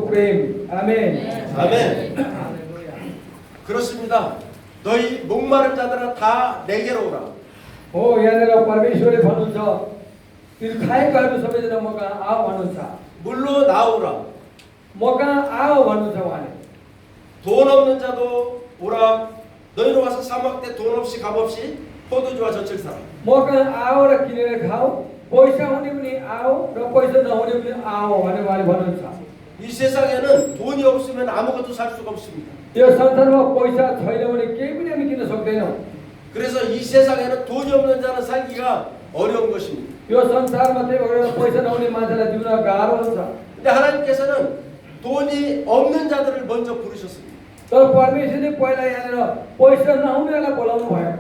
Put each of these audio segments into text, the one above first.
प्रभुको प्रेम 아멘. 아멘. 그렇습니다. 너희 목마른 자들아 다 내게로 오라. हो यहाँनिर परमेश्वरले भन्नुहुन्छ त्यो खाएकाहरू सबैजना मका आओ भन्नुहुन्छ 물로 나오라. मका आओ भन्नुहुन्छ उहाँले 돈 없는 자도 오라. 너희로 와서 사막 때 돈 없이 값 없이 포도주와 젖을 사라. मका आओ र किनेर खाऊ पैसा हुने पनि आओ र पैसा नहुने पनि आओ भनेर उहाँले भन्नुहुन्छ 이 세상에는 돈이 없으면 아무것도 살 수가 없습니다. यो संसारमा पैसा छैन भने केही पनि हामी किन्न सक्दैनौँ 그래서 이 세상에는 돈이 없는 자는 살기가 어려운 것입니다. यो संसारमा चाहिँ भएर पैसा नहुने मान्छेलाई जिउन गाह्रो हुन्छ 근데 하나님께서는 돈이 없는 자들을 먼저 부르셨습니다. तर परमेश्वरले पहिला यहाँनिर पैसा नहुनेलाई बोलाउनु भयो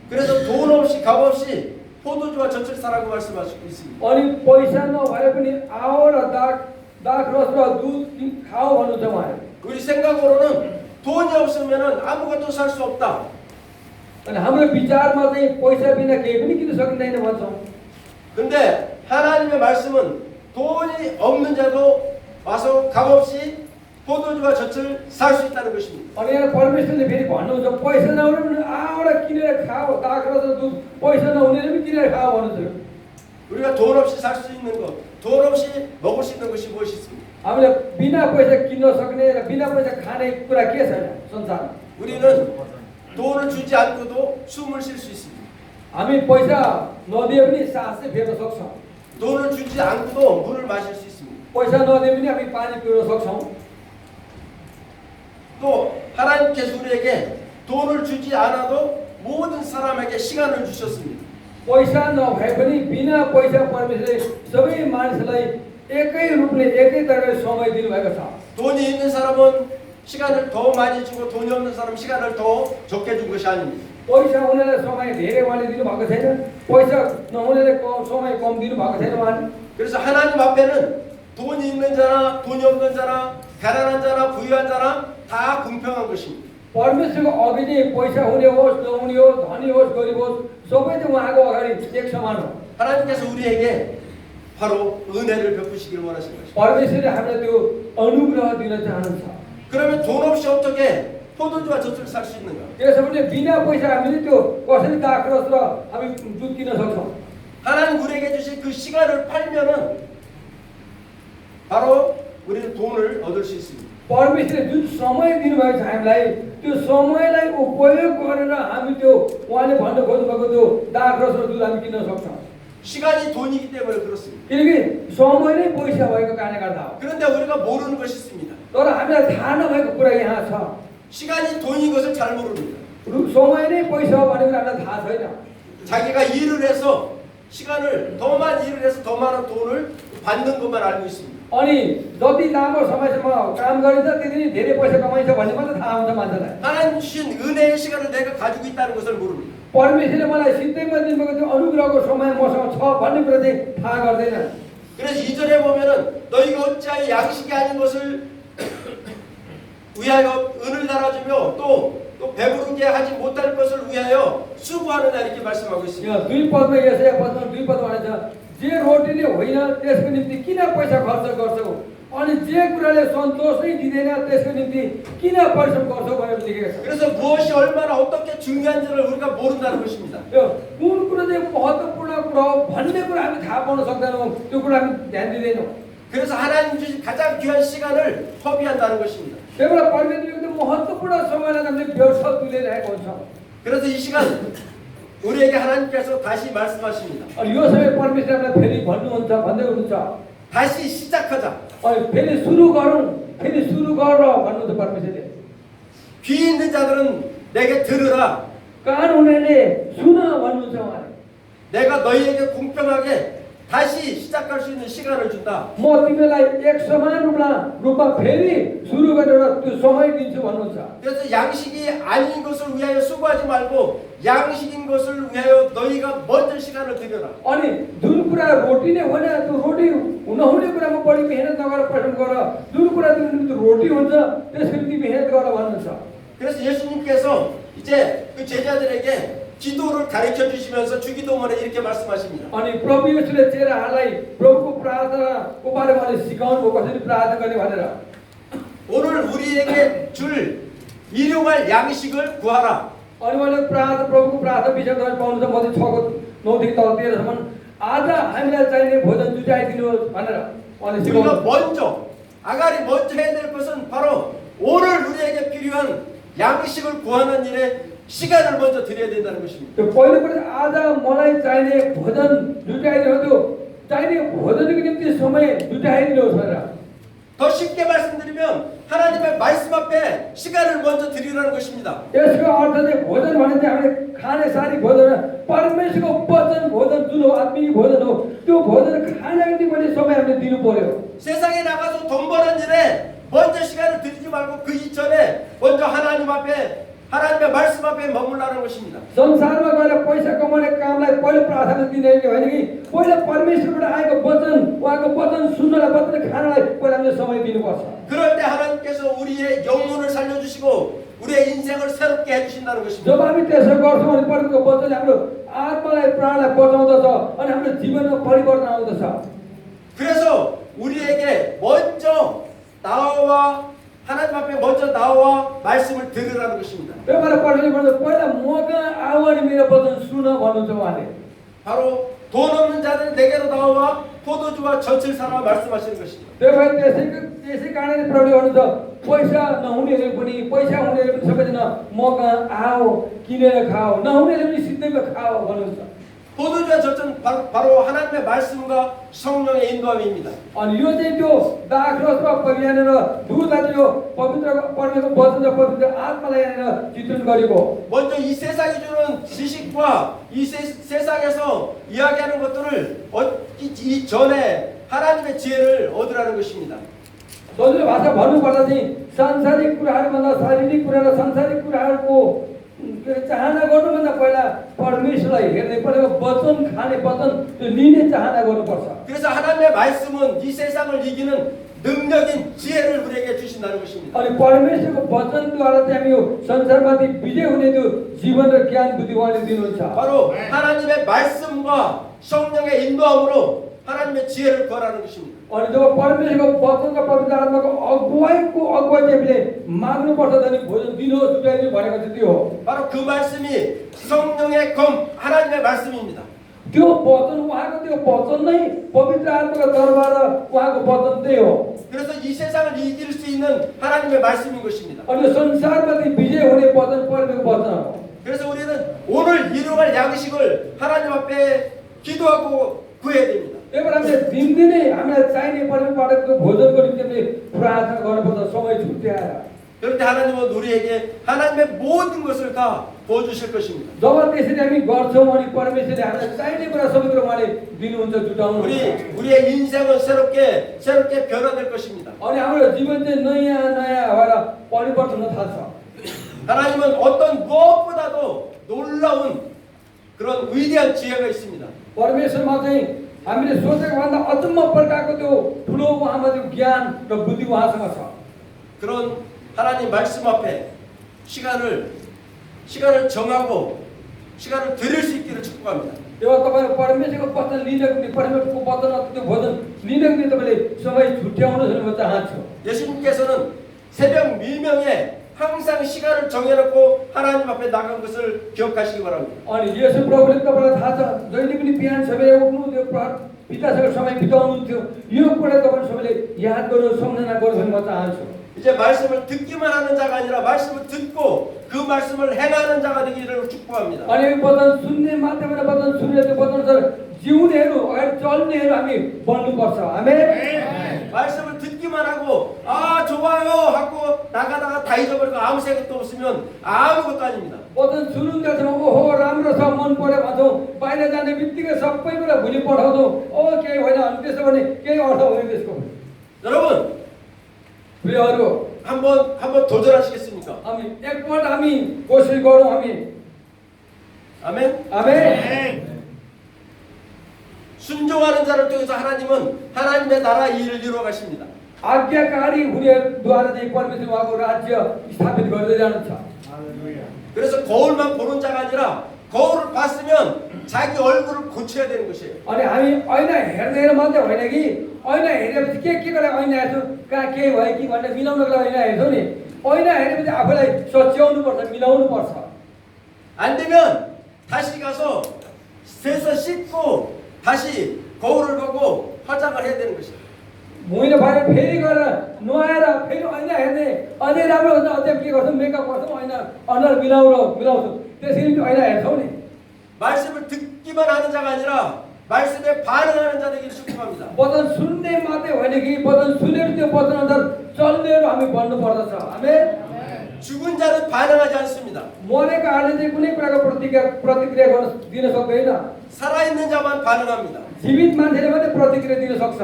그래서 돈 없이 값 없이 포도주와 젖을 사라고 말씀하시고 있습니다. अनि पैसा नभए पनि आओ र दाख रस र दुध खाऊ भन्नुहुन्छ उहाँले 우리 생각으로는 돈이 없으면 아무것도 살 수 없다. अनि हाम्रो विचारमा चाहिँ पैसा बिना केही पनि किन्न सकिँदैन भन्छौँ 근데 하나님의 말씀은 돈이 없는 자도 와서 값 없이 포도주와 젖을 살 수 있다는 것입니다. अनि यहाँ परमेश्वरले फेरि भन्नुहुन्छ पैसा नहुने पनि आओ र किनेर खाऊ दाख रस र दुध पैसा नहुनेले पनि किनेर खाऊ भन्नुहुन्छ 우리가 돈 없이 살 수 있는 것, 돈 없이 먹을 수 있는 것이 무엇이 있습니까? हामीले बिना पैसा किन्न सक्ने र बिना पैसा खाने कुरा के छैन संसारमा 우리는 돈을 주지 않고도 숨을 쉴 수 있습니다. हामी पैसा नदिए पनि सास चाहिँ फेर्न सक्छौँ 돈을 주지 않고도 물을 마실 수 있습니다. पैसा नदिए पनि हामी पानी पिउन सक्छौँ 또 하나님께서 우리에게 돈을 주지 않아도 모든 사람에게 시간을 주셨습니다. पैसा नभए पनि बिना पैसा परमेश्वरले सबै मानिसलाई एकै रूपले एकै तरिकाले समय दिनुभएको छ 돈이 있는 사람은 시간을 더 많이 주고 돈이 없는 사람은 시간을 더 적게 준 것이 아닙니다. पैसा हुनेलाई समय धेरै उहाँले दिनुभएको छैन पैसा नहुनेलाई समय कम दिनुभएको छैन उहाँले 그래서 하나님 앞에는 돈이 있는 자나 돈이 없는 자나 가난한 자나 부유한 자나 다 공평한 것입니다. परमेश्वरको अघि चाहिँ पैसा हुने होस् नहुने होस् धनी होस् गरिब होस् सबै चाहिँ उहाँको अगाडि एक समान हो 하나님께서 우리에게 바로 은혜를 베푸시길 원하시는 것입니다. परमेश्वरले हामीलाई त्यो अनुग्रह दिन चाहनुहुन्छ 그러면 돈 없이 어떻게 포도주와 젖을 살 수 있는가? त्यसो भने बिना पैसा हामीले त्यो कसरी दाख रस र हामी दुध किन्न सक्छौँ 하나님 우리에게 주신 그 시간을 팔면은 바로 우리는 돈을 얻을 수 있습니다. परमेश्वरले जुन समय दिनुभएको छ हामीलाई त्यो समयलाई उपयोग गरेर हामी त्यो उहाँले भन्न खोज्नुभएको त्यो दाख रस र दुध हामी किन्न सक्छौँ 시간이 돈이기 때문에 그렇습니다. किनकि समय नै पैसा भएको कारणले गर्दा हो 그런데 우리가 모르는 것이 있습니다. तर हामीलाई थाहा नभएको कुरा यहाँ छ 시간이 돈인 것을 잘 모릅니다. समय नै पैसा हो भन्ने कुरा हामीलाई थाहा छैन 자기가 일을 해서 시간을 더 많이 일을 해서 더 많은 돈을 받는 것만 알고 있습니다. अनि जति लामो समयसम्म काम गरिन्छ त्यति नै धेरै पैसा कमाइन्छ भन्ने मात्र थाहा हुन्छ मान्छेलाई 하나님 주신 은혜의 시간을 내가 가지고 있다는 것을 모릅니다. परमेश्वरले मलाई सित्तैमा दिनुभएको त्यो अनुग्रहको समय मसँग छ भन्ने कुरा चाहिँ थाहा गर्दैन 그래서 2절에 보면은 너희가 어찌하여 양식이 아닌 것을 위하여 은을 달아주며 또 배부르게 하지 못할 것을 위하여 수고하느냐 이렇게 말씀하고 있습니다. यहाँ दुई पदमा यसै पदमा दुई पद भनेको छ जे रोटीले होइन त्यसको निम्ति किन पैसा खर्च गर्छौ अनि जे कुराले सन्तोष नै दिँदैन त्यसको निम्ति किन परिश्रम गर्छौ भनेर लेखेको छ 그래서 무엇이 얼마나 어떻게 중요한지를 우리가 모른다는 것입니다. यो कुन कुरा चाहिँ महत्त्वपूर्ण कुरा हो भन्ने कुरा हामी थाहा पाउन सक्दैनौँ त्यो कुरा हामी ध्यान दिँदैनौँ 그래서 하나님 주신 가장 귀한 시간을 허비한다는 것입니다. त्यही भएर परमेश्वरको त्यो महत्त्वपूर्ण समयलाई हामीले व्यर्थ तुल्याइरहेको हुन्छौँ 그래서 이 시간 우리에게 하나님께서 다시 말씀하십니다. अनि यो समय परमेश्वरले हामीलाई फेरि भन्नुहुन्छ भन्दै हुनुहुन्छ 다시 시작하자. अनि फेरि सुरु गरौँ फेरि सुरु गर भन्नुहुन्छ परमेश्वरले 귀 있는 자들은 내게 들으라. कान हुनेले सुन भन्नुहुन्छ उहाँले 내가 너희에게 공평하게 다시 시작할 수 있는 시간을 준다. म तिमीलाई एक समान रूपमा फेरि सुरु गरेर त्यो समय दिन्छु भन्नुहुन्छ 그래서 양식이 아닌 것을 위하여 수고하지 말고 양식인 것을 위하여 너희가 먼저 시간을 들여라. अनि जुन कुरा रोटी नै होइन त्यो रोटी नहुने कुरामा बढी मेहनत नगरेर परिश्रम गर जुन कुरा तिम्रो निम्ति रोटी हुन्छ त्यसको निम्ति मेहनत गर भन्नुहुन्छ 그래서 예수님께서 इ제 그 제자들에게 기도를 가르쳐 주시면서 주기도문에 이렇게 말씀하십니다. अनि प्रभु येशूले चेलाहरूलाई प्रभुको प्रार्थनाको बारेमा सिकाउनु भयो कसरी प्रार्थना गर्ने भनेर 오늘 우리에게 줄 일용할 양식을 구하라. अनि मैले प्रार्थना प्रभुको प्रार्थना विषय तपाईँ पाउनुहुन्छ मत्ती 6को 9देखि तल 13सम्म आज हामीलाई चाहिने भोजन जुटाइदिनुहोस् भनेर उहाँले 우리가 सिकाउनु 먼저 아가리 먼저 해야 될 것은 바로 오늘 우리에게 필요한 양식을 구하는 일에 시간을 먼저 드려야 된다는 것입니다. त्यो पहिलो कुरा आज मलाई चाहिने भोजन जुटाइदिनुहोस् त्यो चाहिने भोजनको निम्ति समय जुटाइदिनुहोस् भनेर 더 쉽게 말씀드리면 하나님의 말씀 앞에 시간을 먼저 드리라는 것입니다. यसको अर्थ चाहिँ भोजन भने चाहिँ हामीले खाने सारी भोजन परमेश्वरको वचन भोजन जुन हो आत्मिक भोजन हो त्यो भोजन खानको निम्ति पनि समय हामीले दिनु पर्यो 세상에 나가서 돈 버는 일에 먼저 시간을 들이지 말고 그 이전에 먼저 하나님 앞에 하나님의 말씀 앞에 머물라는 것입니다. संसारमा गएर पैसा कमाउने कामलाई पहिलो प्राथमिकता दिने होइन कि पहिला परमेश्वरबाट आएको वचन उहाँको वचन सुन्नलाई वचन खानलाई पहिला हामीले समय दिनुपर्छ 그럴 때 하나님께서 우리의 영혼을 살려주시고 우리의 인생을 새롭게 해주신다는 것입니다. जब हामी त्यसो गर्छौँ भने परमेश्वरको वचनले हाम्रो आत्मालाई प्राणलाई बचाउँदछ अनि हाम्रो जीवनमा परिवर्तन आउँदछ 그래서 우리에게 먼저 나와 하나님 앞에 먼저 나와 말씀을 들으라는 것입니다. त्यो भएर परमेश्वरले पहिला मका आऊ अनि मेरो वचन सुन भन्नुहुन्छ उहाँले 바로 돈 없는 자들 내게로 나와 포도주와 젖을 사라 말씀하시는 것입니다. त्यो भएर त्यसै कारणले प्रभुले भन्नुहुन्छ पैसा नहुनेले पनि पैसा हुनेले पनि सबैजना मका आऊ किनेर खाऊ नहुनेले पनि सिधैमा खाऊ भन्नुहुन्छ 포도주와 젖은 바로 하나님의 말씀과 성령의 인도함입니다. अनि यो चाहिँ त्यो दाखरसमा यहाँनिर दुधलाई चाहिँ यो पवित्र परमेश्वरको वचन र पवित्र आत्मालाई यहाँनिर चित्रण गरेको 먼저 이 세상이 주는 지식과 이 세상에서 이야기하는 것들을 얻기 전에 하나님의 지혜를 얻으라는 것입니다. सजिलो भाषा भन्नुपर्दा चाहिँ सांसारिक कुराहरूभन्दा शारीरिक कुरा र सांसारिक कुराहरूको चाहना गर्नुभन्दा पहिला परमेश्वरलाई हेर्ने पहिला वचन खाने वचन त्यो लिने चाहना गर्नुपर्छ 그래서 하나님의 말씀은 이 세상을 이기는 능력인 지혜를 우리에게 주신다는 것입니다. अनि परमेश्वरको वचनद्वारा चाहिँ हामी यो संसारमाथि विजय हुने त्यो जीवन र ज्ञान बुद्धि उहाँले दिनुहुन्छ 바로 하나님의 말씀과 성령의 인도함으로 하나님의 지혜를 구하라는 것입니다. अनि जब परमेश्वरको वचन र पवित्र आत्माको अगुवाई चाहिँ हामीले माग्नुपर्छ भने भोजन दिनुहोस् जुटाइदिनु भनेको चाहिँ त्यो हो 바로 그 말씀이 성령의 검 하나님의 말씀입니다. त्यो वचन उहाँको त्यो वचन नै पवित्र आत्माको दरबार र उहाँको वचन त्यही हो 그래서 이 세상을 이길 수 있는 하나님의 말씀인 것입니다. अनि यो संसारमाथि विजय हुने वचन परमेश्वरको वचन हो 그래서 우리는 오늘 일용할 양식을 하나님 앞에 기도하고 구해야 됩니다. त्यही भएर हामीले दिनदिनै हामीलाई चाहिने परमेश्वरबाट त्यो भोजनको निम्ति हामीले प्रार्थना गर्नुपर्छ समय छुट्याएर 그럴 때 하나님은 우리에게 하나님의 모든 것을 다 부어주실 것입니다. जब त्यसरी हामी गर्छौँ अनि परमेश्वरले हामीलाई चाहिने कुरा सबै कुरा उहाँले दिनुहुन्छ जुटाउनुहुन्छ 우리의 인생은 새롭게 변화될 것입니다. अनि हाम्रो जीवन चाहिँ नयाँ नयाँ भएर परिवर्तन हुन थाल्छ 하나님은 어떤 무엇보다도 놀라운 그런 위대한 지혜가 있습니다. परमेश्वरमा चाहिँ हामीले सोचेको भन्दा अचम्म प्रकारको त्यो ठुलो उहाँमा त्यो ज्ञान र बुद्धि उहाँसँग छ 그런 하나님 말씀 앞에 시간을 정하고 시간을 드릴 수 있기를 축복합니다. त्यो तपाईँ परमेश्वरको वचन लिनको निम्ति परमेश्वरको वचन त्यो भोजन लिनको निम्ति तपाईँले समय छुट्याउनुहोस् भने म चाहन्छु 예수님께서는 새벽 밀명에 항상 시간을 정해놓고 하나님 앞에 나간 것을 기억하시기 바랍니다. अनि यसो प्रभुले तपाईँलाई थाहा छ जहिले पनि बिहान सबैले उठ्नु त्यो पितासँग समय बिताउनुहुन्थ्यो यो कुरा तपाईँ सबैले याद गर्नु सम्झना गर्नु भने म चाहन्छु 이제 말씀을 듣기만 하는 자가 아니라 말씀을 듣고 그 말씀을 행하는 자가 되기를 축복합니다. अनि यो वचन सुन्ने मात्रबाट वचन सुनेर त्यो वचनअनुसार जिउनेहरू अगाडि चल्नेहरू हामी बन्नुपर्छ आमेन 말씀을 듣기만 하고 아 좋아요 하고 나가다가 다 잊어버리고 아무 생각도 없으면 아무것도 아닙니다. वचन सुन्दैछौँ ओहो राम्रो छ मन पर्यो भन्छौँ बाहिर जाने बित्तिकै सबै कुरा भुलि पठाउँछौँ ओ केही होइन अनि त्यसो भने केही अर्थ होइन त्यसको 여러분 प्रियहरू 한번 도전하시겠습니까? हामी एकपल्ट हामी कोसिस गरौँ हामी 아멘. आमेन 순종하는 자를 통해서 하나님은 하나님의 나라 일을 이루어 가십니다. आज्ञाकारी हुनेद्वारा चाहिँ परमेश्वर उहाँको राज्य स्थापित गर्दै जानुहुन्छ 그래서 거울만 보는 자가 아니라 거울을 봤으면 자기 얼굴을 고쳐야 되는 것이에요. अनि हामी ऐना हेर्दैन मात्रै होइन कि ऐना हेरेपछि के गरेर ऐना हेर्छौँ कहाँ के भयो कि भनेर मिलाउनको लागि ऐना हेर्छौँ नि ऐना हेरेपछि आफूलाई सच्याउनु पर्छ मिलाउनु पर्छ 안 되면 다시 가서 세서 씻고 다시 거울을 보고 화장을 해야 되는 것이에요. भुइँले भएर फेरि गएर नुहाएर फेरि ऐना हेर्ने अझै राम्रो हुन्छ अझै के गर्छौँ मेकअप गर्छौँ ऐना अनुहार मिलाउँछौँ त्यसरी त्यो ऐना हेर्छौँ नि 말씀을 듣기만 하는 자가 아니라 말씀에 반응하는 자 되기를 축복합니다. वचन सुन्ने मात्रै होइन कि वचन सुनेर त्यो वचन अनुसार चल्नेहरू हामी बन्नु पर्दछ आमेन 죽은 자는 반응하지 않습니다. मरेकाहरूले चाहिँ कुनै कुराको प्रतिक्रिया गर्न दिन सक्दैन 살아있는 자만 반응합니다. जीवित मान्छेले मात्रै प्रतिक्रिया दिन सक्छ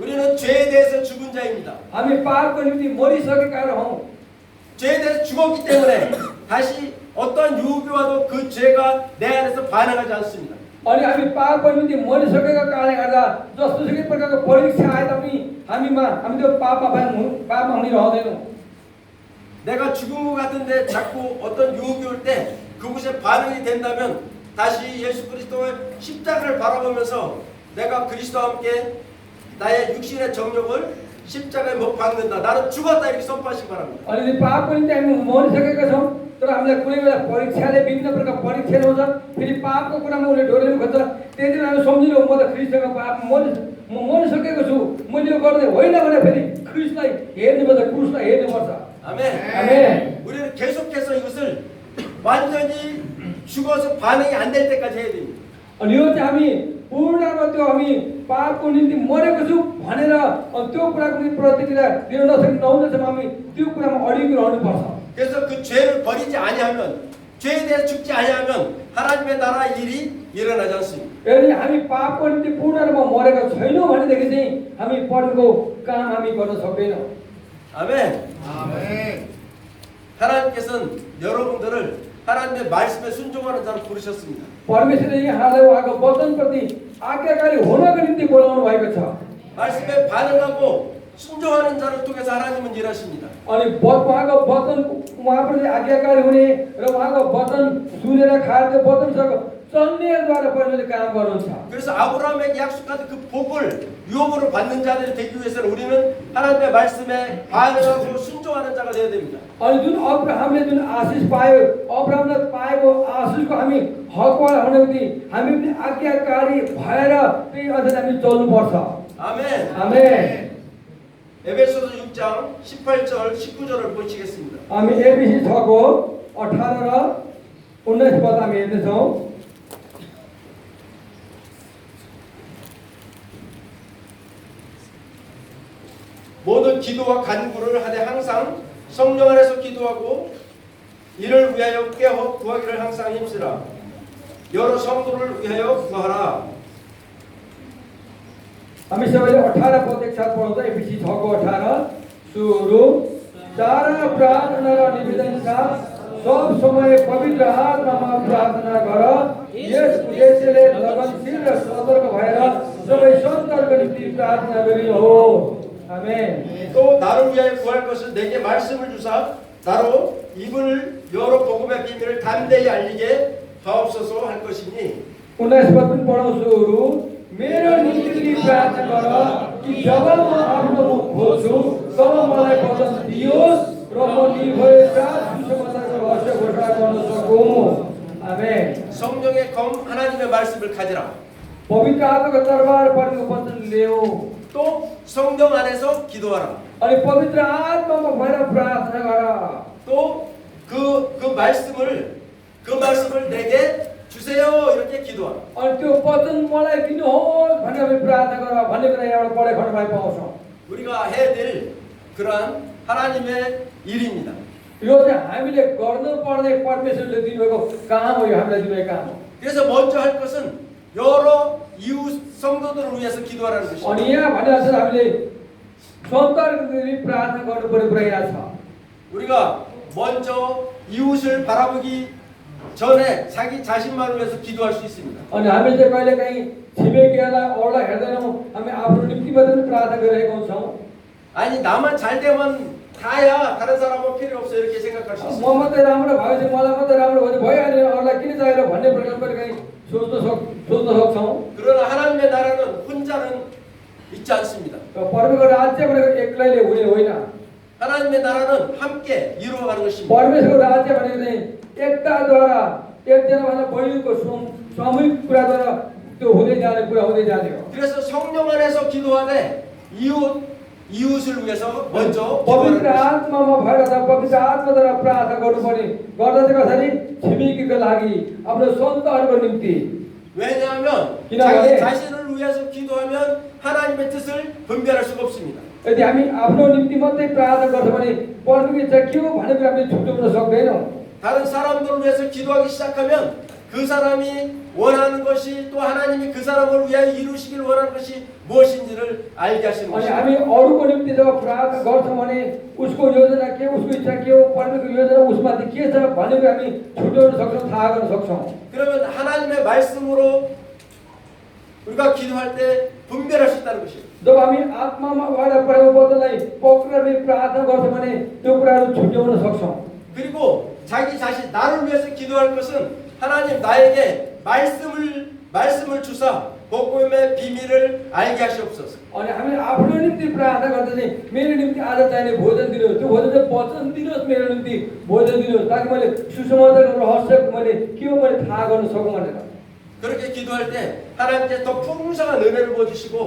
우리는 죄에 대해서 죽은 자입니다. हामी पापको निम्ति मरिसकेका हौँ 죄에 대해서 죽었기 때문에 다시 어떠한 유혹이 와도 그 죄가 내 안에서 반응하지 않습니다. अनि हामी पापको निम्ति मरिसकेका कारणले गर्दा जस्तोसुकै प्रकारको परीक्षा आए तापनि हामी त्यो पापमा हामी रहँदैनौँ 내가 죽은 것 같은데 자꾸 어떤 유혹이 올 때 그곳에 반응이 된다면 다시 예수 그리스도의 십자가를 바라보면서 내가 그리스도와 함께 나의 육신의 정욕을 십자가에 못 박는다. 나는 죽었다 이렇게 선포하시기 바랍니다. अनि त्यो पापको निम्ति हामी मरिसकेका छौँ तर हामीलाई कुनै बेला परीक्षाले विभिन्न प्रकारको परीक्षा ल्याउँछ फेरि पापको कुरामा उसले ढोर्लिनु खोज्छ त्यति बेला हामी सम्झिनु म त ख्रिस्टसँग पाप म मरिसकेको छु मैले यो गर्दै होइन भने फेरि ख्रिस्टलाई हेर्नुपर्छ क्रुसलाई हेर्नुपर्छ 아멘. 아멘. 우리는 계속해서 이것을 완전히 죽어서 반응이 안 될 때까지 해야 됩니다. अनि यो चाहिँ हामी पूर्णमा त्यो हामी पापको निम्ति मरेको छु भनेर त्यो कुराको निम्ति प्रतिक्रिया दिन नहुँदैछौँ हामी त्यो कुरामा अडिग रहनुपर्छ 그래서 그 죄를 버리지 아니하면 죄에 대해 죽지 아니하면 하나님의 나라 일이 일어나지 않습니다. यदि हामी पापको निम्ति पूर्ण रूपमा मरेका छैनौँ भनेदेखि चाहिँ हामी पढेको काम हामी गर्न सक्दैनौँ 아멘. 아멘. 하나님께서는 여러분들을 하나님의 말씀에 순종하는 자로 부르셨습니다. परमेश्वरले यहाँलाई उहाँको वचनप्रति आज्ञाकारी हुनको निम्ति बोलाउनु भएको छ 말씀에 반응하고 순종하는 자를 통해서 하나님은 일하십니다. अनि उहाँको वचन उहाँप्रति आज्ञाकारी हुने र उहाँको वचन सुनेर खाएर त्यो वचनसँग चल्नेद्वारा परमेश्वरले काम गर्नुहुन्छ 그래서 아브라함에게 약속한 그 복을 유업으로 받는 자들이 되기 위해서는 우리는 하나님의 말씀에 반응하고 순종하는 자가 되어야 됩니다. अनि जुन अब्राहमले जुन आशिष पायो अब्राहमले पाएको आशिषको हामी हकवाला हुनको निम्ति हामी पनि आज्ञाकारी भएर त्यही अनुसार हामी चल्नुपर्छ 아멘. आमेन 에베소서 6장 18절 19절을 보시겠습니다. हामी एबिसी 6को 18 र 19 पद हामी हेर्नेछौँ 모든 기도와 간구를 하되 항상 성령 안에서 기도하고 이를 위하여 깨어 구하기를 항상 힘쓰라. 여러 성도를 위하여 구하라. हामी सबैले 18 पद एक साथ पढ्दा एबिसी 6को 18 सुरु सारा प्रार्थना र निवेदन साथ सब समय पवित्र आत्मामा प्रार्थना गर यस उद्देश्यले लगनशील र सतर्क भएर सबै सन्तहरूको निम्ति प्रार्थना गरिरहो आमेन 또 나를 위하여 구할 것을 내게 말씀을 주사 나로 입을 여러 복음의 비밀을 담대히 알리게 하옵소서 할 것이니 19 पद पनि पढौँ सुरु मेरो निम्ति प्रार्थना गर कि जब म आफ्नो मुख खोल्छु तब मलाई वचन दियोस् र म निर्भयता सुसमाचारको रहस्य घोषणा गर्न सकौँ आमेन 성령의 검 하나님의 말씀을 가지라. पवित्र आत्माको तरबार परमेश्वरको वचन ल्याऊ 또 성령 안에서 기도하라. अनि पवित्र आत्मामा भएर प्रार्थना गर 또 그 말씀을 내게 주세요 이렇게 기도하라. अनि त्यो वचन मलाई दिनुहोस् भनेर हामी प्रार्थना गर भन्ने कुरा यहाँबाट पढाइ खण्डमा पाउँछौँ 우리가 해야 될 그러한 하나님의 일입니다. यो चाहिँ हामीले गर्नुपर्ने परमेश्वरले दिनुभएको काम हो यो हामीलाई दिनुभएको काम हो 그래서 먼저 할 것은 여러 이웃 성도들을 위해서 기도하라는 것입니다. अनि यहाँ भनेर हामीले सन्तहरूको निम्ति प्रार्थना गर्नुपर्ने कुरा यहाँ छ 우리가 먼저 इ웃을 바라보기 전에 자기 자신만을 위해서 기도할 수 있습니다. अनि हामी चाहिँ कहिलेकाहीँ छिमेकीहरूलाई अरूलाई हेर्दैनौँ हामी आफ्नो निम्ति मात्रै पनि प्रार्थना गरिरहेका हुन्छौँ 아니 나만 잘 되면 다야 다른 사람은 필요 없어 이렇게 생각할 수 있어요. म मात्रै राम्रो भयो चाहिँ मलाई मात्रै राम्रो भयो चाहिँ भइहाल्यो अरूलाई किन चाहियो भन्ने प्रकारले कहीँ सोच्न सक्छौँ। 그러나 하나님의 나라는 혼자는 있지 않습니다. परमेश्वरको राज्य भनेको एक्लैले हुने होइन। 하나님의 नारा는 함께 이루어가는 것입니다. परमेश्वरको राज्य भनेको चाहिँ एकताद्वारा एकजनाभन्दा बढीको सामूहिक कुराद्वारा त्यो हुँदै जाने कुरा हुँदै जाने हो। 그래서 성령 안에서 기도하되 이웃을 위해서 먼저 पवित्र 기도하는 것입니다. आत्मामा भएर अथवा पवित्र आत्माद्वारा प्रार्थना गर्नुपर्ने गर्दा चाहिँ कसरी छिमेकीको लागि आफ्नो सन्तहरूको निम्ति। 왜냐하면 기도하되 자기 자신을 위해서 기도하면 하나님의 뜻을 분별할 수가 없습니다. यदि हामी आफ्नो निम्ति मात्रै प्रार्थना गर्छौँ भने परमेश्वरको इच्छा के हो भनेर हामीले छुट्याउन सक्दैनौँ। 다른 사람들을 위해서 기도하기 시작하면 그 사람이 원하는 것이 또 하나님이 그 사람을 위하여 이루시길 원하는 것이 무엇인지를 알게 하시는 अनि 것입니다. हामी अरूको निम्ति जब प्रार्थना गर्छौँ भने उसको योजना के उसको इच्छा के हो परमेश्वरको योजना उसमाथि के छ भनेर हामी छुट्याउन सक्छौँ थाहा गर्न सक्छौँ। 그러면 하나님의 말씀으로 우리가 기도할 때 분별할 수 있다는 것이에요. जब हामी आत्मामा भएर प्रभु वचनलाई पक्रेर प्रार्थना गर्छौँ भने त्यो कुराहरू छुट्याउन सक्छौँ। 그리고 자기 자신 나를 위해서 기도할 것은 하나님 나에게 말씀을 주사 복음의 비밀을 알게 하시옵소서. अनि हामी आफ्नो निम्ति प्रार्थना गर्दा चाहिँ मेरो निम्ति आज चाहिने भोजन दिनुहोस् त्यो भोजन चाहिँ वचन दिनुहोस् मेरो निम्ति भोजन दिनुहोस् ताकि मैले सुसमाचारको रहस्य मैले के हो मैले थाहा गर्न सकौँ भनेर। 그렇게 기도할 때 하나님께 더 풍성한 은혜를 부어주시고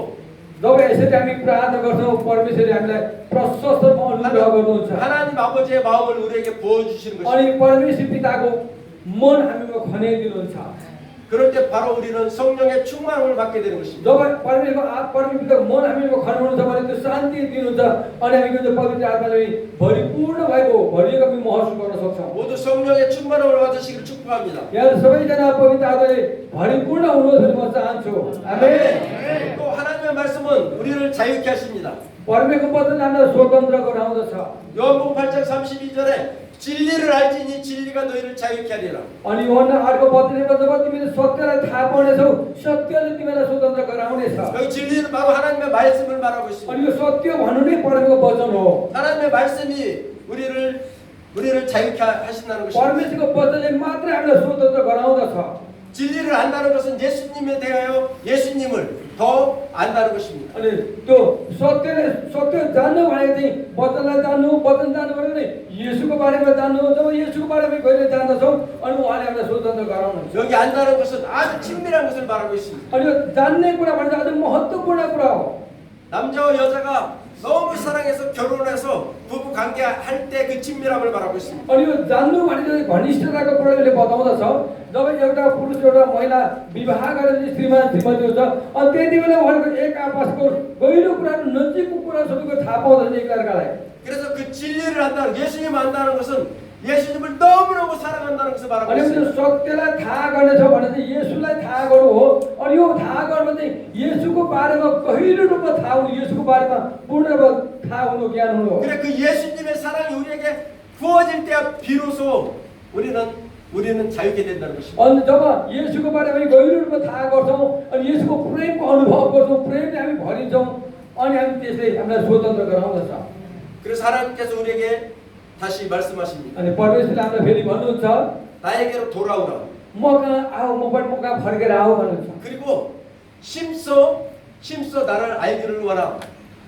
जब यसरी हामी प्रार्थना गर्छौँ परमेश्वरले हामीलाई प्रशस्त अनुग्रह गर्नुहुन्छ। 하나님 아버지의 마음을 우리에게 부어주시는 것입니다. अनि परमेश्वर पिताको मन हामीमा खनाइदिनुहुन्छ। 그럴 때 바로 우리는 성령의 충만함을 받게 되는 것입니다. जब परमेश्वर पिताको मन हामीमा खनाउनुहुन्छ भने त्यो शान्ति दिनुहुन्छ अनि हामी त्यो पवित्र आत्माले भरिपूर्ण भएको भरिएको हामी महसुस गर्न सक्छौँ। 모두 성령의 충만함을 받으시기를 축복합니다. यहाँ सबैजना पवित्र आत्माले भरिपूर्ण हुनुहोस् भनी म चाहन्छु। आमेन। 또 하나님의 말씀은 우리를 자유케 하십니다. परमेश्वरको वचनले हामीलाई स्वतन्त्र गराउँदछ। 요한복음 8장 32절에 진리를 알지니 진리가 너희를 자유케 하리라. अनि योहन्ना 8को 32मा जब तिमीले सत्यलाई थाहा पाउनेछौ सत्यले तिमीलाई स्वतन्त्र गराउनेछ। 여기 진리는 바로 하나님의 말씀을 말하고 있습니다. अनि यो सत्य भन्नु नै परमेश्वरको वचन हो। 하나님의 말씀이 우리를 자유케 하신다는 것입니다. परमेश्वरको वचनले मात्रै हामीलाई स्वतन्त्र गराउँदछ। 진리를 안다는 것은 예수님에 대하여 예수님을 더 안다는 것입니다. अनि त्यो सत्य जान्नु भनेको चाहिँ वचनलाई जान्नु वचन जान्नु भनेको नै येशूको बारेमा जान्नु। जब येशूको बारेमा कहिले जान्दछौँ अनि उहाँले हामीलाई स्वतन्त्र गराउनुहुन्छ। 여기 안다는 것은 아주 친밀한 것을 말하고 있습니다. अनि यो जान्ने कुरा भनेको अझ महत्त्वपूर्ण कुरा हो। 남자와 여자가 너무 사랑해서 결혼해서 부부 관계 할 때 그 친밀함을 말하고 있습니다. अनि यो जान्नु भनेको घनिष्ठताको कुराले बताउँदछ। जब एउटा पुरुष एउटा महिला विवाह गरेर श्रीमान श्रीमती हुन्छ अनि त्यति बेला उहाँको एक आपसको गहिरो कुराहरू नजिकको कुरा सबैको थाहा पाउँदछ एकअर्कालाई। 그래서 그 진리를 안다는 예수님 안다는 것은 예수님을 너무너무 사랑한다는 것을 말하고 अनि 있습니다. त्यो सत्यलाई थाहा गर्नेछ भने चाहिँ येशूलाई थाहा गर्नु हो। अनि यो थाहा गर्नु चाहिँ येशूको बारेमा गहिरो रूपमा थाहा हुनु येशूको बारेमा पूर्ण रूपमा थाहा हुनु ज्ञान हुनु हो। 그래 그 예수님의 사랑이 우리에게 부어질 때 비로소 우리는 자유케 된다는 것입니다. अनि जब येशूको बारेमा गहिरो रूपमा थाहा गर्छौँ अनि येशूको प्रेमको अनुभव गर्छौँ प्रेमले हामी भरिन्छौँ अनि हामी त्यसले हामीलाई स्वतन्त्र गराउँदछ। 그래서 하나님께서 우리에게 다시 말씀하십니다. अनि परमेश्वरले हामीलाई फेरि भन्नुहुन्छ 나에게로 돌아오라. म कहाँ आऊ म कहाँ फर्केर आऊ भन्नुहुन्छ। 그리고 심써 나를 알기를 원하라.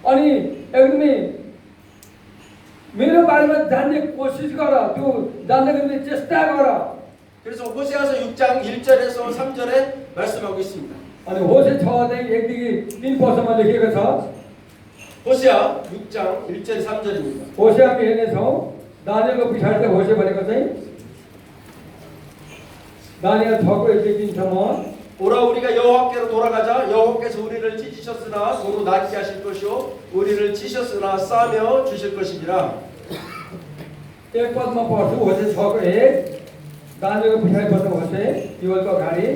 अनि एकदमै मेरो बारेमा जान्ने कोसिस गर त्यो जान्नको निम्ति चेष्टा गर। 그래서 호세아서 6장 1절에서 3절에 말씀하고 있습니다. अनि होशे 6 अध्याय 1 देखि 3 पदसम्म लेखेको छ। 호세아 6장 1절 3절입니다. होशे हामी हेर्नेछौँ। दानियलको पछाडि चाहिँ होशे भनेको चाहिँ दानियल 6को 1 देखि 3सम्म 오라 우리가 여호와께로 돌아가자. 여호와께서 우리를 찢으셨으나 도로 낫게 하실 것이요 우리를 치셨으나 싸며 주실 것이니라. एक पदमा पढ्छु होशे 6को 1 दानियलको पछाडि बस्नु होशे युवलको अगाडि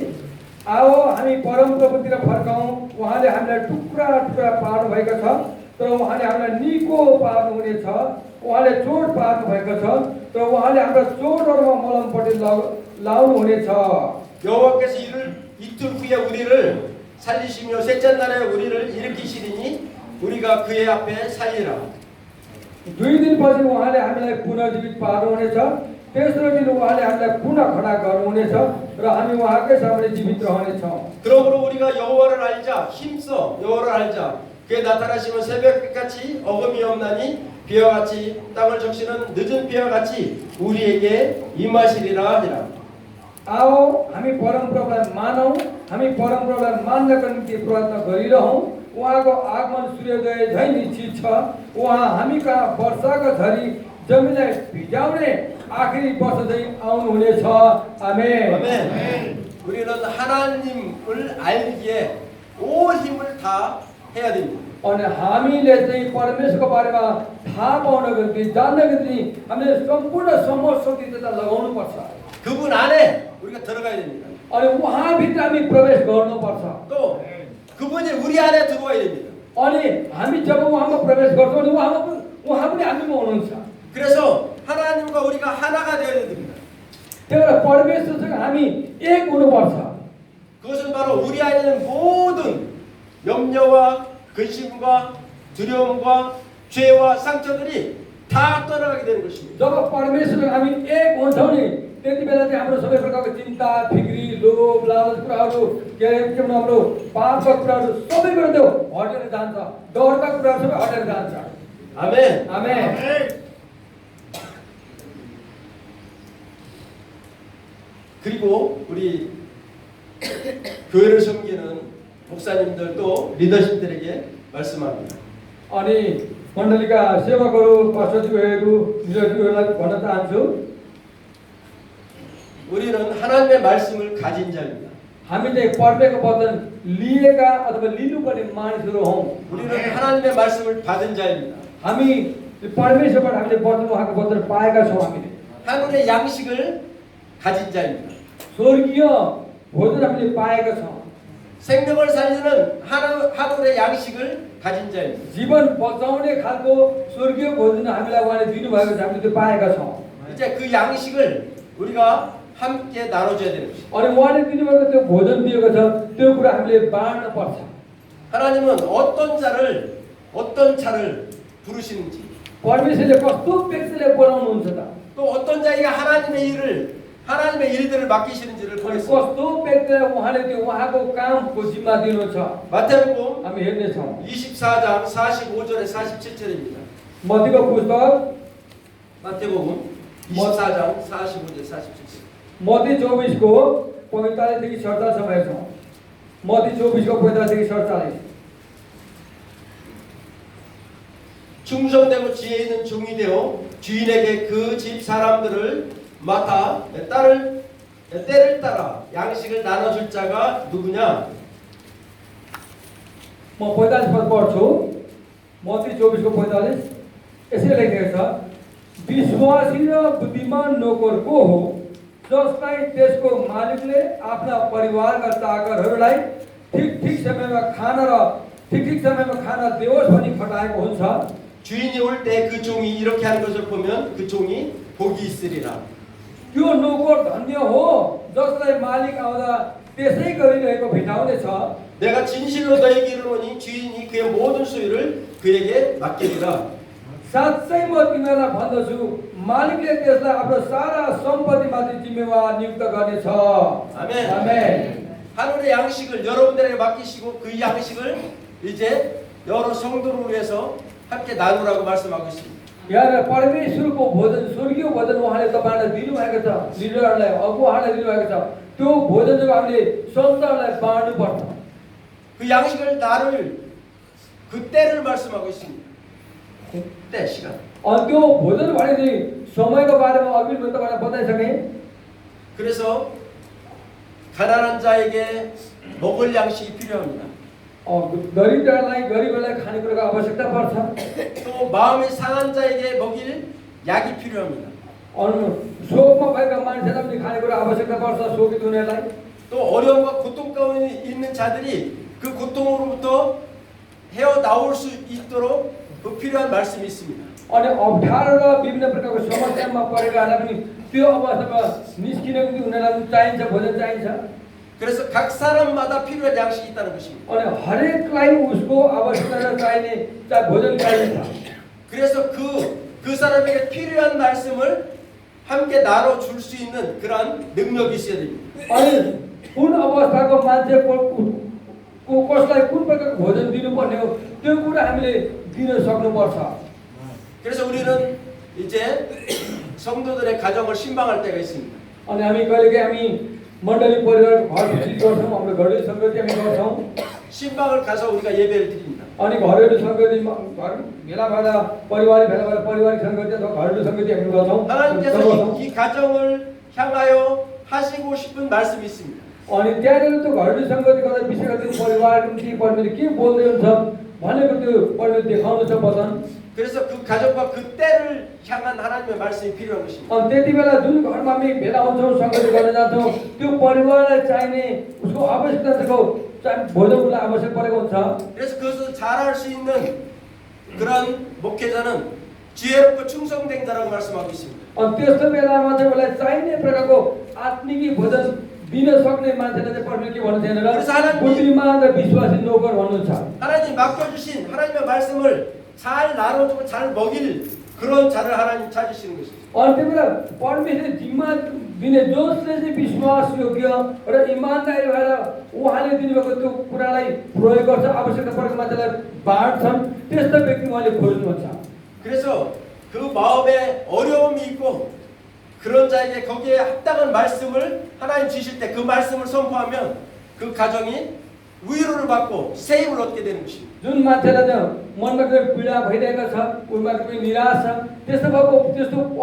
आओ हामी परमप्रभुतिर फर्काउँ। उहाँले हामीलाई टुक्रा टुक्रा पार्नु भएको छ तर उहाँले हामीलाई निको पार्नु हुनेछ। उहाँले चोट पार्नु भएको छ तर उहाँले हाम्रा चोटहरूमा मलमपट्टि लाउनु हुनेछ। 여호와께서 이틀 후에 우리를 살리시며 셋째 날에 우리를 일으키시리니 우리가 그의 앞에 살리라. दुई दिनपछि उहाँले हामीलाई पुनर्जीवित पार्नुहुनेछ। तेस्रो दिन उहाँले हामीलाई पुनः खडा गर्नुहुनेछ र हामी उहाँकै सामने जीवित रहनेछौँ। 그러므로 우리가 여호와를 알자, 힘써 여호와를 알자. 그의 나타나심은 새벽같이 어금이 없나니 비와 같이 땅을 적시는 늦은 비와 같이 우리에게 임하시리라 하니라. आओ हामी परमप्रभुलाई मानौँ, हामी परमप्रभुलाई मान्नका निम्ति प्रयत्न गरिरहौँ। उहाँको आगमन सूर्योदय झै निश्चित छ। उहाँ हामी कहाँ वर्षाको झरी जमिनलाई भिजाउने आखिरी वर्ष चाहिँ आउनुहुनेछ। आमेन। 아멘. 우리는 하나님을 알기에 온 힘을 다 해야 됩니다. अनि हामीले चाहिँ परमेश्वरको बारेमा थाहा पाउनको निम्ति जान्नको निम्ति हामीले सम्पूर्ण समशक्ति त्यता लगाउनु पर्छ। 그분 안에 우리가 들어가야 됩니다. अनि उहाँभित्र हामी प्रवेश गर्नुपर्छ। 또 그분이 우리 안에 들어와야 됩니다. अनि हामी जब उहाँमा प्रवेश गर्छौँ अनि उहाँ पनि हामीमा हुनुहुन्छ। 그래서 하나님과 우리가 하나가 되어야 됩니다. त्यही भएर परमेश्वरसँग हामी एक हुनुपर्छ। 그것은 바로 우리 안에 있는 모든 염려와 근심과 두려움과 죄와 상처들이 다 떠나가게 되는 것입니다. जब परमेश्वरसँग हामी एक हुन्छौँ नि त्यति बेला चाहिँ हाम्रो सबै प्रकारको चिन्ता, फिक्री, लोभ, लालच कुराहरू के अरे के भनौँ हाम्रो पापका कुराहरू सबै कुरा त्यो हटेर जान्छ। डरका कुराहरू सबै हटेर जान्छ। 아멘. आमेन। 그리고 우리 교회를 섬기는 목사님들도 리더십들에게 말씀합니다. अनि मण्डलीका सेवकहरू, पास्टरज्यूहरू, लिडरज्यूहरूलाई भन्न चाहन्छु, 우리는 하나님의 말씀을 가진 자입니다. हामी चाहिँ परमेश्वरको वचन लिएका अथवा लिनुपर्ने मानिसहरू हौँ। 우리는 하나님의 말씀을 받은 자입니다. हामी परमेश्वरबाट हामीले वचन उहाँको वचन पाएका छौँ। हामीले 하늘의 양식을 가진 자입니다. स्वर्गीय भोजन हामीले पाएका छौँ। 생명을 살리는 하늘의 양식을 가진 자입니다. जीवन बचाउने खालको स्वर्गीय भोजन हामीलाई उहाँले दिनुभएको छ। हामीले त्यो पाएका छौँ। 이제 그 양식을 우리가 함께 나눠줘야 되는 것입니다. अनि उहाँले दिनुभएको त्यो भोजन दिएको छ, त्यो कुरा हामीले बाँड्न पर्छ। 하나님은 어떤 차를 부르시는지, परमेश्वरले कस्तो व्यक्तिले बोलाउनुहुन्छ त, 또 어떤 자에게 하나님의 일들을 맡기시는지를 अनि 보겠습니다. कस्तो व्यक्तिलाई उहाँले त्यो उहाँको कामको जिम्मा दिनुहुन्छ 마태복음 हामी हेर्नेछौँ। 24장 45절에 47절입니다. मत्तीको पुस्तक 마태복음 24장 45절 47절. मत्ती 24 को 45 देखि 47 सम्म हेर्छौँ। मत्ती 24 को 45 देखि 47। 충성되고 지혜 있는 종이 되어 주인에게 그 집 사람들을 맡아 때를 따라 양식을 나눠줄 자가 누구냐? म 45 पद पढ्छु। मत्ती 24 को 45 यसरी लेखेको छ, विश्वासी र बुद्धिमान नोकर को हो जसलाई त्यसको मालिकले आफ्ना परिवारका चाकरहरूलाई ठिक समयमा खाना देओस् भनी खटाएको हुन्छ। 주인이 올 때 그 종이 이렇게 하는 것을 보면 그 종이 복이 있으리라. त्यो नोकर धन्य हो जसलाई मालिक आउँदा त्यसै गरिरहेको भेटाउनेछ। 내가 진실로 너에게 이르노니 주인이 그의 모든 소유를 그에게 맡기리라. साँच्चै म तिमीलाई भन्दछु मालिकले त्यसलाई आफ्नो सारा सम्पत्तिमाथि जिम्मेवार नियुक्त गर्नेछ। 아멘. आमेन। 하늘의 양식을 여러분들에게 맡기시고 그 양식을 이제 여러 성도를 위해서 함께 나누라고 말씀하고 있습니다. यहाँ परमेश्वरको भोजन, स्वर्गीय भोजन उहाँले तपाईँलाई दिनुभएको छ। लिडरहरूलाई, अगुवाहरूलाई दिनुभएको छ। त्यो भोजन चाहिँ हामीले सन्तहरूलाई बाँड्नुपर्छ। 그 양식을 나눌 그때를 말씀하고 있습니다. 그때 시간. अनि त्यो भोजन भने चाहिँ समयको बारेमा अघि मैले तपाईँलाई बताइसकेँ। 그래서 가난한 자에게 먹을 양식이 필요합니다. गरिबलाई खानेकुराको आवश्यकता पर्छ। 또 마음이 상한 자에게 먹일 약이 필요합니다. अनि शोकमा भएका मान्छेलाई पनि खानेकुरा आवश्यकता पर्छ, शोकित हुनेलाई। 또 어려움과 고통 가운데 있는 자들이 그 고통으로부터 헤어나올 수 있도록 그 필요한 말씀이 있습니다. अनि अप्ठ्यारो र विभिन्न प्रकारको समस्यामा परेकाहरूलाई पनि त्यो अवस्थामा निस्किनको निम्ति उनीहरूलाई पनि चाहिन्छ, भोजन चाहिन्छ। 그래서 각 사람마다 필요한 양식이 있다는 것입니다. अनि हरेकलाई उसको आवश्यकता चाहिने भोजन चाहिन्छ। 그래서 그 사람에게 필요한 말씀을 함께 나눠줄 수 있는 그러한 능력이 있어야 됩니다. अनि कुन अवस्थाको मान्छे कसलाई कुन प्रकारको भोजन दिनुपर्ने हो त्यो कुरा हामीले दिन सक्नुपर्छ। 그래서 우리는 이제 성도들의 가정을 신방할 때가 있습니다. अनि हामी कहिलेकाहीँ हामी मण्डली परिवारको घर भिजिट गर्छौँ, हाम्रो घरेलु सङ्गति हामी गर्छौँ। 신방을 가서 우리가 예배를 드립니다. अनि घरेलु सङ्गतिमा भेला भएर पारिवारिक भेला भएर पारिवारिक सङ्गति अथवा घरेलु सङ्गति हामी गर्छौँ। 하나님께서 이 가정을 향하여 하시고 싶은 말씀이 있습니다. अनि त्यहाँनिर त्यो घरेलु सङ्गति गर्दा विशेष गरी परिवारको निम्ति परमेश्वरले के बोल्दै हुन्छ भनेको त्यो परमेश्वरले देखाउनु छ वचन। 그래서 그 가정과 그 때를 향한 하나님의 말씀이 필요한 것입니다. अनि त्यति बेला जुन घरमा हामी भेला हुन्छौँ सङ्गति गर्न जान्छौँ त्यो परिवारलाई चाहिने उसको आवश्यकताको भोजनको लागि आवश्यक परेको हुन्छ। 그래서 그것을 잘할 수 있는 그런 목회자는 지혜롭고 충성된 자라고 말씀하고 있습니다. अनि त्यस्तो बेलामा चाहिँ उसलाई चाहिने प्रकारको आत्मिकी भोजन दिन सक्ने मान्छेलाई चाहिँ परमेश्वरले के भन्नु थिएन र बुद्धिमान र विश्वासी नोकर भन्नुहुन्छ। 하나님 맡겨주신 하나님의 말씀을 잘 나눠주고 잘 먹일 그런 자를 하나님 찾으시는 것입니다. अनि त्यो बेला परमेश्वरले जिम्मा दिने जसले चाहिँ विश्वास योग्य र इमानदारी भएर उहाँले दिनुभएको त्यो कुरालाई प्रयोग गर्छ, आवश्यकता परेको मान्छेलाई बाँड्छन्, त्यस्तो व्यक्ति उहाँले खोज्नुहुन्छ। 그래서 그 마음에 어려움이 있고 그런 자에게 거기에 합당한 말씀을 하나님 주실 때 그 말씀을 선포하면 그 가정이 위로를 받고 새 힘을 얻게 되는 것입니다. जुन मान्छेलाई चाहिँ मनमा कुनै पीडा भइरहेको छ, उनमा कुनै निराश छ, त्यस्तो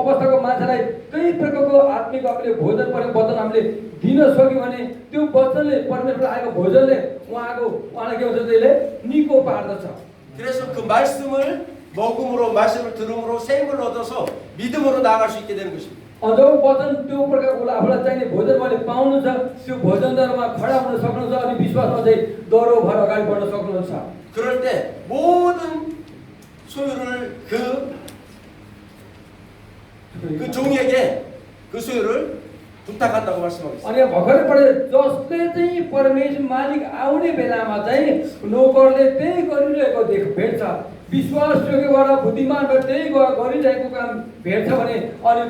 अवस्थाको मान्छेलाई कई प्रकारको आत्मिक हामीले भोजन परेको वचन हामीले दिन सक्यौँ भने त्यो वचनले परमेश्वरबाट आएको भोजनले उहाँलाई के हुन्छ त्यसले निको पार्दछ। 그래서 그 말씀을 먹음으로 말씀을 들음으로 새 힘을 얻어서 믿음으로 나아갈 수 있게 되는 것입니다. जब वचन त्यो प्रकारको आफूलाई चाहिने भोजन उहाँले पाउनु छ, त्यो भोजनद्वारामा खडा हुन सक्नुहुन्छ अनि विश्वासमा चाहिँ दह्रो भएर अगाडि बढ्न सक्नुहुन्छ। 그럴 때 모든 소유를 그 종에게 그 소유를 부탁한다고 말씀하고 있습니다. अनि भर्खरै पढे जसले चाहिँ परमेश्वर मालिक आउने बेलामा चाहिँ नोकरले त्यही गरिरहेको भेट्छ, विश्वास योग्यबाट बुद्धिमानबाट त्यही गरिरहेको काम भेट्छ भने अनि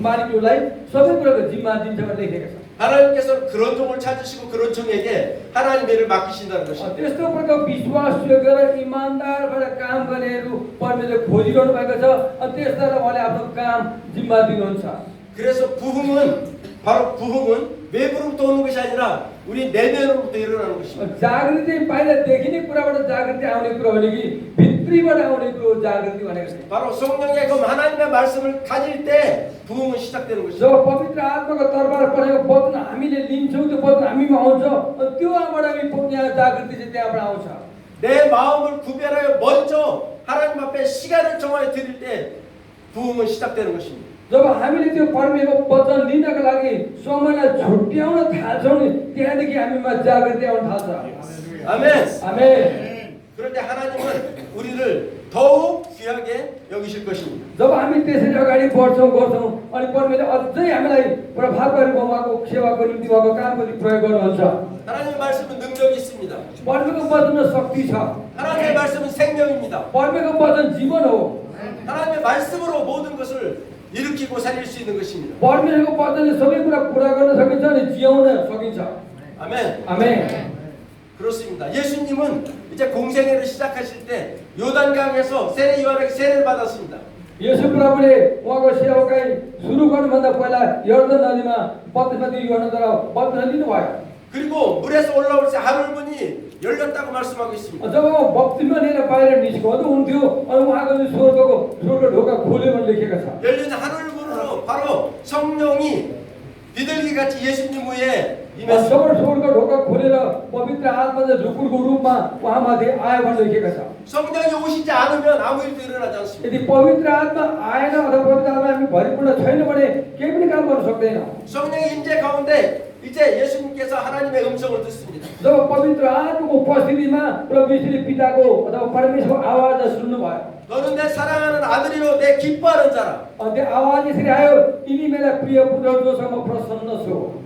मालिकलाई सबै कुराको जिम्मा दिन्छ भनेर लेखेको छ। 하나님께서 그런 종을 찾으시고 그런 종에게 하나님의 일을 맡기신다는 것입니다. त्यस्तो प्रकारको विश्वास योग्य र इमानदार भएर काम गर्नेहरू परमेश्वरले खोजिरहनु भएको छ अनि त्यसलाई उहाँले आफ्नो काम जिम्मा दिनुहुन्छ। 그래서 부흥은 외부로부터 오는 것이 아니라 우리 내면으로부터 일어나는 것입니다. जागृति बाहिर देखिने कुराबाट जागृति आउने कुरा भने कि भित्रीबाट आउने कुरो जागृति भनेको छ। 바로 성령의 그 하나님의 말씀을 가질 때 부흥은 시작되는 것입니다. जब पवित्र आत्माको तर्फबाट परेको वचन हामीले लिन्छौँ, त्यो वचन हामीमा आउँछ अनि त्योबाट हामी यहाँ जागृति चाहिँ त्यहाँबाट आउँछ। 내 마음을 구별하여 먼저 하나님 앞에 시간을 정하여 드릴 때 부흥은 시작되는 것입니다. जब हामीले त्यो परमेश्वरको वचन लिनका लागि समयलाई छुट्याउन थाल्छौँ नि त्यहाँदेखि हामीमा जागृति आउन थाल्छ। 아멘. आमेन। 그럴 때 하나님은 우리를 더욱 귀하게 여기실 것입니다. जब हामी त्यसरी अगाडि बढ्छौँ गर्छौँ अनि परमेश्वरले अझै हामीलाई प्रभावकारी उहाँको सेवाको निम्ति उहाँको कामको निम्ति प्रयोग गर्नुहुन्छ। 하나님의 말씀은 능력이 있습니다. परमेश्वरको वचनमा शक्ति छ। 하나님의 말씀은 생명입니다. परमेश्वरको वचन जीवन हो। 하나님의 말씀으로 모든 것을 일으키고 살릴 수 있는 것입니다. परमेश्वरको वचनले सबै कुरा पुरा गर्न सकिन्छ अनि जियाउन सकिन्छ। 아멘. आमेन। 그렇습니다. 예수님은 이제 공생애를 시작하실 때 요단강에서 세례 요한에게 세례를 받았습니다. येशू प्रभुले उहाँको सेवाकाई सुरु गर्नुभन्दा पहिला यर्दन नदीमा बप्तिस्मा दिनुभन्दा बप्तिस्मा लिनुभयो। 그리고 물에서 올라올 때 하늘문이 열렸다고 말씀하고 있습니다. जब बप्तिस्मा लिएर बाहिर निस्कँदो हुन्थ्यो अनि उहाँको स्वर्ग ढोका खोल्यो भनेर लेखेको छ। 열린 하늘문으로 바로 성령이 비둘기같이 예수님 위에 임했습니다. स्वर्ग ढोका खोलेर पवित्र आत्मा चाहिँ ढुकुरको रूपमा उहाँमाथि आयो भनेर लेखेको छ। 성령이 오시지 않으면 아무 일도 일어나지 않습니다. यदि पवित्र आत्मा आएन अथवा पवित्र आत्मा हामी भरिपूर्ण छैन भने केही पनि काम गर्न सक्दैन। 성령의 임재 가운데 이제 예수님께서 하나님의 음성을 듣습니다. जब पवित्र आत्माको उपस्थितिमा प्रभु यीशुले पिताको अथवा परमेश्वरको आवाज सुन्नुभयो। 너는 내 사랑하는 아들이요 내 기뻐하는 자라. अनि त्यो आवाज यसरी आयो, यिनी मेरा प्रिय पुत्रहरू जोसँग म प्रसन्न छु।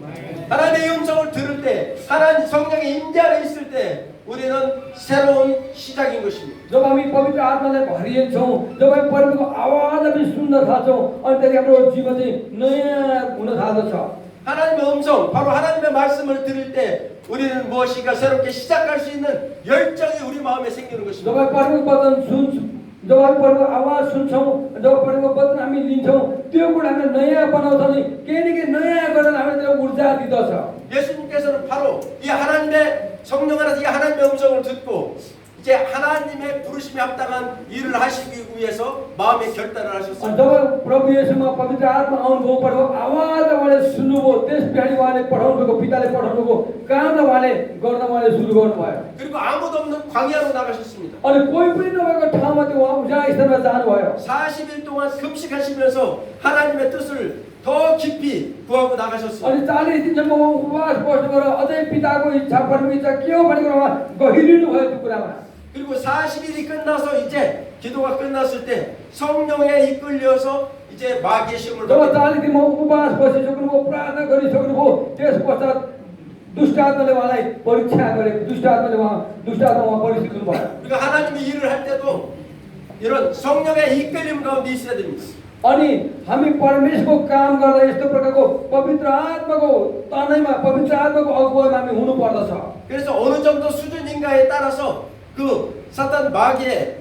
하나님의 음성을 들을 때 하나님 성령의 임재 안에 있을 때 우리는 새로운 시작인 것입니다. जब हामी पवित्र आत्माले भरिन्छौँ, जब हामी परमेश्वरको आवाज हामी सुन्न थाल्छौँ, अनि त्यहाँदेखि हाम्रो जीवन चाहिँ नयाँ हुन थाल्दछ। 하나님의 음성, 바로 하나님의 말씀을 들을 때 우리는 무엇인가 새롭게 시작할 수 있는 열정이 우리 마음에 생기는 जब 것입니다. हामी परमेश्वरको वचन सुन्छौँ, जब हामी परमेश्वरको आवाज सुन्छौँ, जब परमेश्वरको वचन हामी लिन्छौँ, त्यो कुरा हामीले नयाँ बनाउँछ नि, केही न केही नयाँ गरेर हामीले त्यो ऊर्जा दिँदछ। 예수님께서는 바로 이 하나님의 성령 안에서 이 하나님의 음성을 듣고 이제 하나님의 부르심에 합당한 일을 하시기 위해서 마음의 결단을 अनि 하셨습니다. जब प्रभु येशूमा पवित्र आत्मा आउनुभयो, परमेश्वरको आवाज उहाँले सुन्नुभयो, त्यस पछाडि उहाँले पठाउनुभएको, पिताले पठाउनुभएको कामलाई उहाँले गर्न उहाँले सुरु गर्नुभयो। 그리고 아무도 없는 광야로 나가셨습니다. अनि कोही पनि नभएको ठाउँमा त्यो उहाँ उजाड स्थानमा जानुभयो। 40일 동안 금식하시면서 하나님의 뜻을 더 깊이 구하고 나가셨습니다. अनि 40 दिनसम्म उहाँ उपवास बस्नुभयो र अझै पिताको इच्छा परमेश्वर इच्छा के हो भनेर उहाँ गहिरिनु भयो त्यो कुरामा। 그리고 40일이 끝나서 이제 기도가 끝났을 때 성령에 이끌려서 이제 마귀의 시험을 जब 받게 40 दिनमा उपवास बसिसक्नुभयो, प्रार्थना गरिसक्नुभयो, त्यस पश्चात दुष्ट आत्माले उहाँलाई परीक्षा गरे, दुष्ट आत्मा उहाँ परीक्षित हुनुभयो। 우리가 하나님의 일을 할 때도 이런 성령의 이끌림 가운데 있어야 됩니다. अनि हामी परमेश्वरको काम गर्दा यस्तो प्रकारको पवित्र आत्माको तनैमा, पवित्र आत्माको अगुवाईमा हामी हुनु पर्दछ। 그래서 어느 정도 수준인가에 따라서 그 사탄 마귀의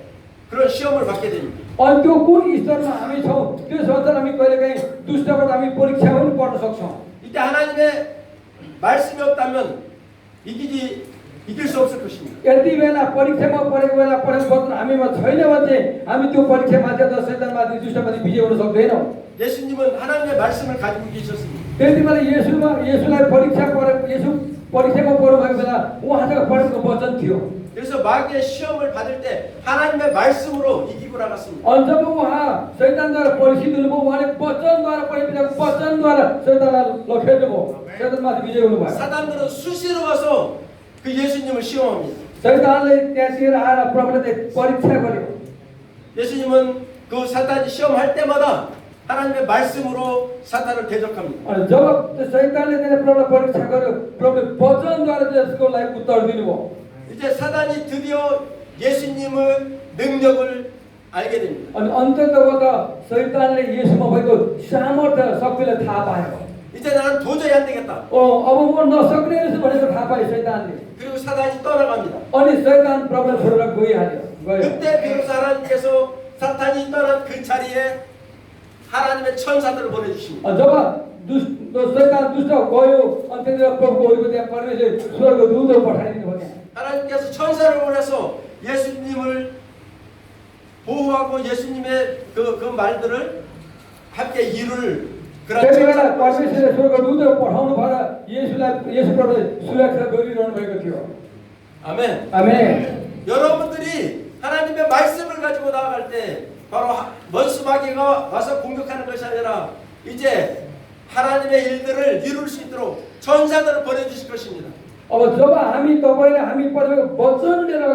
그런 시험을 받게 됩니다. अनि त्यो कुन स्तरमा हामी छौँ, त्यो अनुसार हामी कहिलेकाहीँ दुष्टबाट हामी परीक्षा पनि पर्न सक्छौँ। 이때 하나님의 말씀이 없다면 이길 수 없을 것입니다. यति बेला परीक्षामा परेको बेला परेको वचन हामीमा छैन भने चाहिँ हामी त्यो परीक्षामाथि अथवा शैतानमाथि दुष्टमाथि विजय गर्न सक्दैनौँ। 예수님은 하나님의 말씀을 가지고 계셨습니다. त्यति बेला येशूलाई येशू परीक्षामा पर्नु भएको बेला उहाँसँग पढेको वचन थियो। 그래서 마귀의 시험을 받을 때 하나님의 말씀으로 이기고 나갔습니다. अनि जब उहाँ शैतानद्वारा परीक्षित हुनुभयो, उहाँले वचनद्वारा परमेश्वरको वचनद्वारा शैतानलाई लखेल्नुभयो, शैतानमाथि विजय हुनुभयो। 사단들은 수시로 와서 그 예수님을 시험합니다. शैतानले त्यहाँतिर आएर प्रभुले परीक्षा गर्यो। 예수님은 그 사단이 시험할 때마다 하나님의 말씀으로 사탄을 대적합니다. अनि जब त्यो शैतानले त्यहाँ प्रभुलाई परीक्षा गर्यो, प्रभुले वचनद्वारा त्यसको लागि उत्तर दिनुभयो। 이제 사단이 드디어 예수님의 능력을 알게 됩니다. अनि अन्ततः शैतानले येशूमा भएको सामर्थ्य शक्तिलाई थाहा पायो। 이제 나는 도저히 안 되겠다. अब म नसक्ने रहेछु भनेर थाहा पायो शैतानले। 그리고 사단이 떠나갑니다. अनि शैतान प्रभुलाई छोडेर गयो। 그때 비로소 하나님께서 사탄이 떠난 그 자리에 하나님의 천사들을 보내주십니다. जब शैतान दुष्ट गयो, अनि त्यहाँनिर प्रभुको वरिपरि त्यहाँ परमेश्वरले स्वर्गदूतहरू पठाइदिनु भयो। 하나님께서 천사를 보내서 예수님을 보호하고 예수님의 그 말들을 함께 이룰 그런 त्यति बेला 천사를 보내십니다. परमेश्वरले स्वर्गदूतहरू पठाउनु भएर येशू प्रभुले सुरक्षा गरिरहनु भएको थियो। 아멘. आमेन। 여러분들이 하나님의 말씀을 가지고 나아갈 때 바로 원수 마귀가 와서 공격하는 것이 아니라 이제 하나님의 일들을 이룰 수 있도록 천사들을 보내주실 것입니다. अब जब हामी तपाईले हामी परमेश्वरको वचन लिएर